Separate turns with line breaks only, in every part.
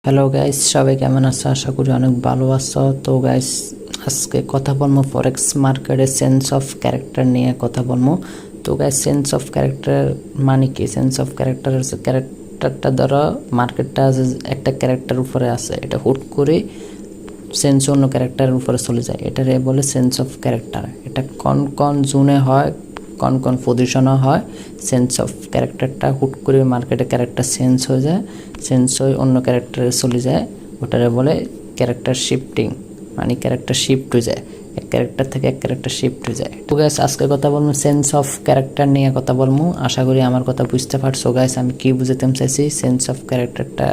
Hello guys, সবাই কেমন আছো? আশা করি অনেক ভালো আছো। তো গাইস, আজকে কথা বলবো ফরেক্স মার্কেটের সেন্স অফ ক্যারেক্টার নিয়ে কথা বলবো। তো গাইস, সেন্স অফ ক্যারেক্টার মানে কি? সেন্স অফ ক্যারেক্টার হচ্ছে ক্যারেক্টারটা ধরো মার্কেটটা একটা ক্যারেক্টার উপরে আছে, এটা হুট করে সেন্স অন্য ক্যারেক্টারের উপরে চলে যায়, এটারে বলে সেন্স অফ ক্যারেক্টার। এটা কোন কোন জোনে হয়, কোন কোন পজিশনে হয়, সেন্স অফ ক্যারেক্টারটা হুট করে মার্কেটে ক্যারেক্টার চেঞ্জ হয়ে যায়, চেঞ্জ হয়ে অন্য ক্যারেক্টারে চলে যায়, ওটারে বলে ক্যারেক্টার শিফটিং, মানে ক্যারেক্টার শিফট হয়ে যায়, এক ক্যারেক্টার থেকে এক ক্যারেক্টার শিফট হয়ে যায়। তো গাইস, আজকে কথা বলবো সেন্স অফ ক্যারেক্টার নিয়ে কথা বলবো। আশা করি আমার কথা বুঝতে পারছো গাইস, আমি কি বুঝাতে চাইছি। সেন্স অফ ক্যারেক্টারটা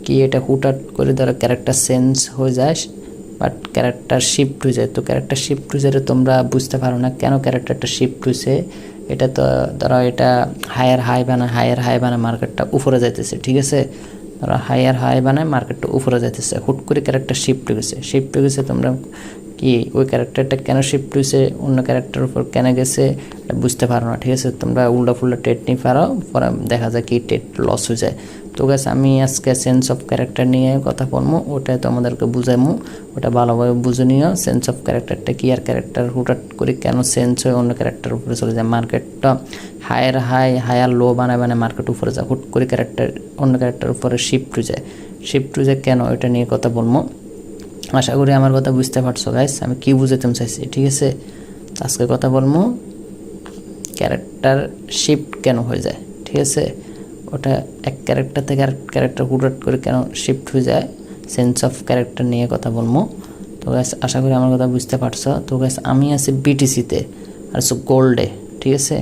কি? এটা হুটহাট করে ধরো ক্যারেক্টার চেঞ্জ হয়ে যায়, বাট ক্যারেক্টার শিফট হয়ে যায়। তো ক্যারেক্টার শিফট হয়ে যায় তোমরা বুঝতে পারো না কেন ক্যারেক্টারটা শিফট হয়েছে। এটা তো ধরো এটা হায়ার হাই বানায় মার্কেটটা উপরে যাইতেছে, ঠিক আছে? ধরো হায়ার হাই বানায় মার্কেটটা উপরে যাইতেছে, হুট করে ক্যারেক্টার শিফট হয়ে গেছে। তোমরা কি ওই ক্যারেক্টারটা কেন শিফট হয়েছে, অন্য ক্যারেক্টার উপর কেন গেছে বুঝতে পারো না, ঠিক আছে? তোমরা উল্টা ফুল্টা ট্রেড নিয়ে পারো, পরে দেখা যায় কি ট্রেড লস হয়ে যায়। তো গাইস, আমি আজকে সেন্স অফ ক্যারেক্টার নিয়ে কথা বলবো, ওটা তোমাদেরকে বুঝাইমু, ওটা ভালোভাবে বুঝে নিও। সেন্স অফ ক্যারেক্টারটা কি, আর ক্যারেক্টার হুটহাট করে কেন চেঞ্জ হয়ে অন্য ক্যারেক্টার উপরে চলে যায়। মার্কেটটা হায়ার লো বানায় মার্কেট উপরে যায়, হুট করে ক্যারেক্টার অন্য ক্যারেক্টার উপরে শিফট হয়ে যায় কেন, এটা নিয়ে কথা বলবো। আশা করি আমার কথা বুঝতে পারছো গাইস, আমি কি বুঝাতে চাইছি, ঠিক আছে? আজকে কথা বলবো ক্যারেক্টার শিফট কেন হয়ে যায়, ঠিক আছে? ওটা এক ক্যারেক্টার থেকে আর ক্যারেক্টার হুটহাট করে কেন শিফট হয়ে যায়, সেন্স অফ ক্যারেক্টার নিয়ে কথা বলবো। তো গাইস, আশা করি আমার কথা বুঝতে পারছো। তো গাইস, আমি আছি বিটিসিতে আর গোল্ডে, ঠিক আছে?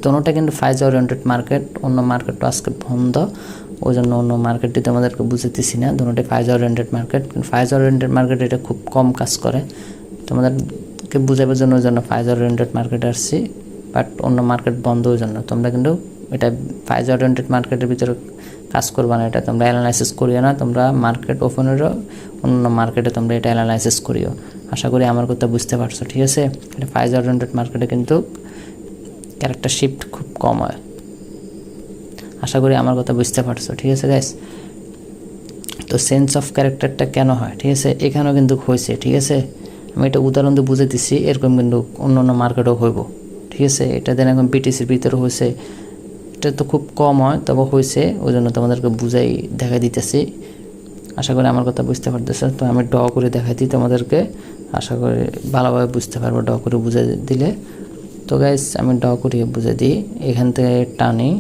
দোনোটা কিন্তু ফাইজ ওরিয়েন্টেড মার্কেট, অন্য মার্কেটটা আজকে বন্ধ, ওই জন্য অন্য মার্কেটটি তোমাদেরকে বুঝাতেছি না। দোনোটাই ফাইজ ওরিয়েন্টেড মার্কেট, কিন্তু ফাইজ ওরিয়েন্টেড মার্কেট এটা খুব কম কাজ করে, তোমাদেরকে বুঝাবার জন্য ওই জন্য ফাইজ ওরিয়েন্টেড মার্কেটে আসছি, বাট অন্য মার্কেট বন্ধ ওই জন্য। তোমরা কিন্তু এটা ফাইজ ওরিয়েন্টেড মার্কেটের ভিতরে কাজ করবা না, এটা তোমরা অ্যানালাইসিস করিও না, তোমরা মার্কেট ওপেনেরও অন্য মার্কেটে তোমরা এটা অ্যানালাইসিস করিও। আশা করি আমার কথা বুঝতে পারছো, ঠিক আছে? এটা ফাইজ ওরিয়েন্টেড মার্কেটে কিন্তু ক্যারেক্টার শিফট খুব কম হয়। আশা করি আমার কথা বুঝতে পারছো, ঠিক আছে গাইস? তো সেন্স অফ ক্যারেক্টারটা কেন হয়, ঠিক আছে? এখানেও কিন্তু হয়েছে, ঠিক আছে? আমি এটা উদাহরণ দিয়ে বুঝে দিচ্ছি, এরকম কিন্তু অন্য অন্য মার্কেটও হইব, ঠিক আছে? এটা দেন এখন বিটিসির ভিতরে হয়েছে, এটা তো খুব কম হয় তবে হয়েছে, ওই জন্য তোমাদেরকে বুঝাই দেখা দিতেছি। আশা করি আমার কথা বুঝতে পারতেছো। তো আমি ড করে দেখাই দিই তোমাদেরকে, আশা করি ভালোভাবে বুঝতে পারবো ড করে বুঝে দিলে। তো গাইস, আমি ড করিয়ে বুঝে দিই, এখান থেকে টানি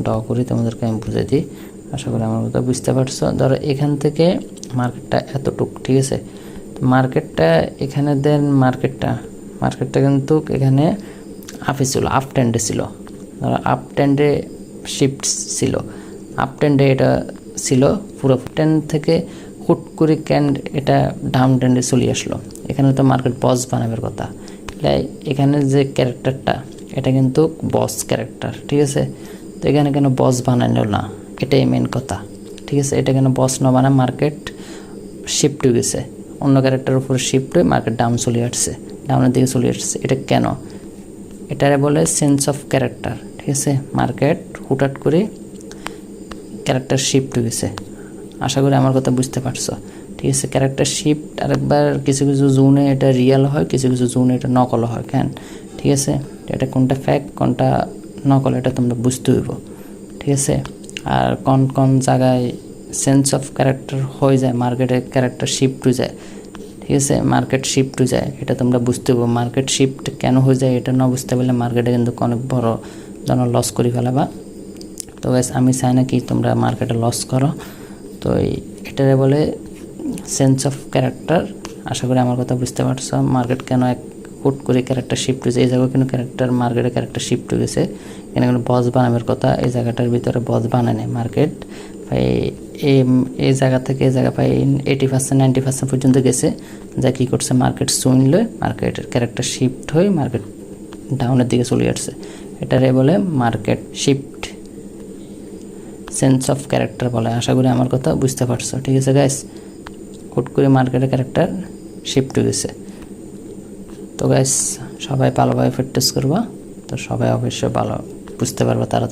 ড করি তোমাদেরকে আমি বুঝে দিই। আশা করি আমার কথা বুঝতে পারছো। ধরো এখান থেকে মার্কেটটা এতটুক, ঠিক আছে? মার্কেটটা এখানে দেন মার্কেটটা কিন্তু এখানে আপে ছিল, আপ ট্রেন্ডে ছিল, ধরো আপ ট্রেন্ডে শিফট ছিল, আপ ট্রেন্ডে এটা ছিল পুরো ট্রেন্ড থেকে হুট করে এটা ডাউন ট্রেন্ডে চলে আসলো। এখানে তো মার্কেট বস বানাবার কথা, এখানে যে ক্যারেক্টারটা এটা কিন্তু বস ক্যারেক্টার, ঠিক আছে? তো এখানে কেন বস বানানো না, এটাই মেন কথা, ঠিক আছে? এটা কেন বস না বানায় মার্কেট শিফট হয়ে গেছে, অন্য ক্যারেক্টারের উপরে শিফট হয়ে মার্কেট ডাউনের দিকে চলে আসছে। এটা কেন? এটারে বলে সেন্স অফ ক্যারেক্টার, ঠিক আছে? মার্কেট হুটহাট করে ক্যারেক্টার শিফট হয়ে গেছে। আশা করি আমার কথা বুঝতে পারছো, ঠিক আছে? ক্যারেক্টার শিফট আরেকবার কিছু কিছু জোনে এটা রিয়েল হয়, কিছু কিছু জোনে এটা নকল হয়, কেন? ঠিক আছে? এটা কোনটা ফ্যাক্ট কোনটা নকল এটা তোমরা বুঝতে হইব, ঠিক আছে? আর কোন কোন জায়গায় সেন্স অফ ক্যারেক্টার হয়ে যায়, মার্কেটে ক্যারেক্টার শিফট হয়ে যায়, ঠিক আছে? মার্কেট শিফট হয়ে যায় এটা তোমরা বুঝতে হবে। মার্কেট শিফট কেন হয়ে যায় এটা না বুঝতে পারলে মার্কেটে কিন্তু অনেক বড় জন লস করে ফেলাবা। তো গাইস, আমি চাই না কি তোমরা মার্কেটে লস করো। তো এটারে বলে সেন্স অফ ক্যারেক্টার। আশা করি আমার কথা বুঝতে পারছো। মার্কেট কেন এক হুট করে ক্যারেক্টার শিফট হয়েছে, এই জায়গায় কিন্তু মার্কেটে ক্যারেক্টার শিফট হয়ে গেছে, এখানে কিন্তু বস বানানোর কথা, এই জায়গাটার ভিতরে বস বানায় নেয় মার্কেট। ভাই এই জায়গা থেকে এই জায়গা প্রায় 80% 90% পর্যন্ত গেছে, যা কী করছে মার্কেট শুনলে মার্কেটের ক্যারেক্টার শিফট হয়ে মার্কেট ডাউনের দিকে চলে আসছে। এটারে বলে market shift, sense of character বলে। আশা করি আমার কথা বুঝতে পারছো, ঠিক আছে গাইস? হুট করে মার্কেটের ক্যারেক্টার শিফট হয়ে গেছে। তো গাইস, সবাই ভালোভাবে প্র্যাকটিস করবা, তো সবাই অবশ্যই ভালো বুঝতে পারবে তাড়াতাড়ি।